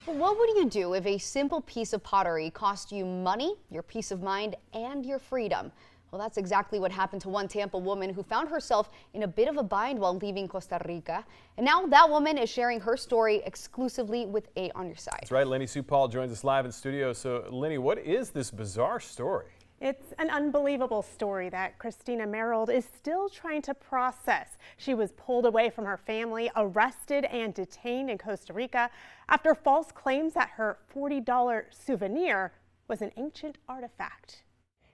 Well, what would you do if a simple piece of pottery cost you money, your peace of mind, and your freedom? Well, that's exactly what happened to one Tampa woman who found herself in a bit of a bind while leaving Costa Rica. And now that woman is sharing her story exclusively with 8 on Your Side. That's right. Lenny Sue Paul joins us live in studio. So, Lenny, what is this bizarre story? It's an unbelievable story that Christina Merrill is still trying to process. She was pulled away from her family, arrested and detained in Costa Rica after false claims that her $40 souvenir was an ancient artifact.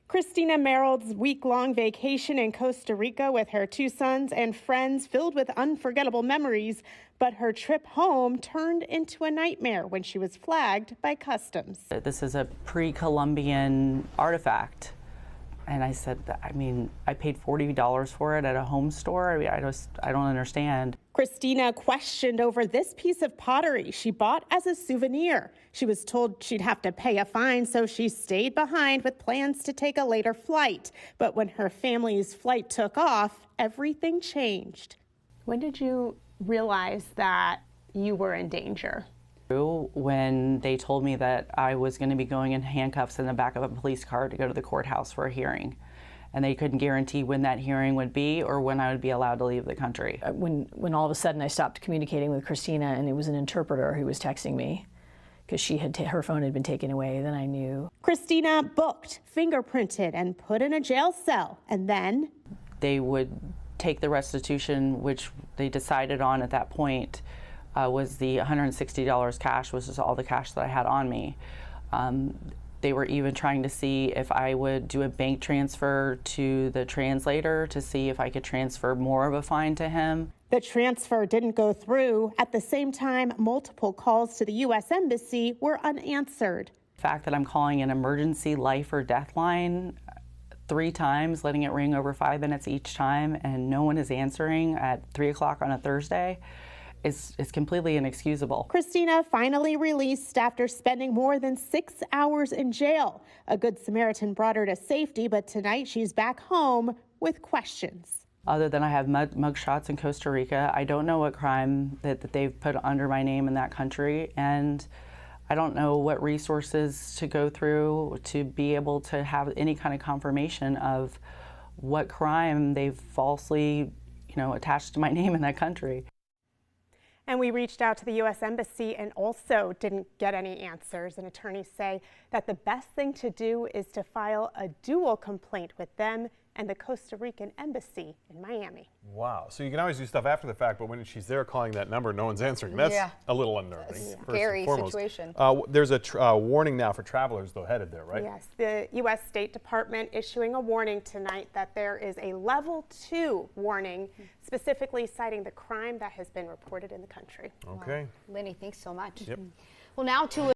Christina Merrill's week-long vacation in Costa Rica with her 2 sons and friends filled with unforgettable memories, but her trip home turned into a nightmare when she was flagged by customs. This is a pre-Colombian artifact. And I said, I paid $40 for it at a home store. I don't understand. Christina questioned over this piece of pottery she bought as a souvenir. She was told she'd have to pay a fine, so she stayed behind with plans to take a later flight. But when her family's flight took off, everything changed. When did you realize that you were in danger? When they told me that I was going to be going in handcuffs in the back of a police car to go to the courthouse for a hearing. And they couldn't guarantee when that hearing would be or when I would be allowed to leave the country. When all of a sudden I stopped communicating with Christina and it was an interpreter who was texting me because her phone had been taken away, then I knew. Christina booked, fingerprinted, and put in a jail cell. And then they would take the restitution, which they decided on at that point. Was the $160 cash, which is all the cash that I had on me. They were even trying to see if I would do a bank transfer to the translator to see if I could transfer more of a fine to him. The transfer didn't go through. At the same time, multiple calls to the U.S. Embassy were unanswered. The fact that I'm calling an emergency life or death line 3 times, letting it ring over 5 minutes each time, and no one is answering at 3 o'clock on a Thursday, is completely inexcusable. Christina finally released after spending more than 6 hours in jail. A Good Samaritan brought her to safety, but tonight she's back home with questions. Other than I have mugshots in Costa Rica, I don't know what crime that they've put under my name in that country, and I don't know what resources to go through to be able to have any kind of confirmation of what crime they've falsely, attached to my name in that country. And we reached out to the U.S. Embassy and also didn't get any answers. And attorneys say that the best thing to do is to file a dual complaint with them and the Costa Rican Embassy in Miami. Wow. So you can always do stuff after the fact, but when she's there calling that number, no one's answering. That's a little unnerving. Scary situation. There's a warning now for travelers, though, headed there, right? Yes. The U.S. State Department issuing a warning tonight that there is a level 2 warning, specifically citing the crime that has been reported in the country. Okay. Wow. Lenny, thanks so much. Yep. Well, now to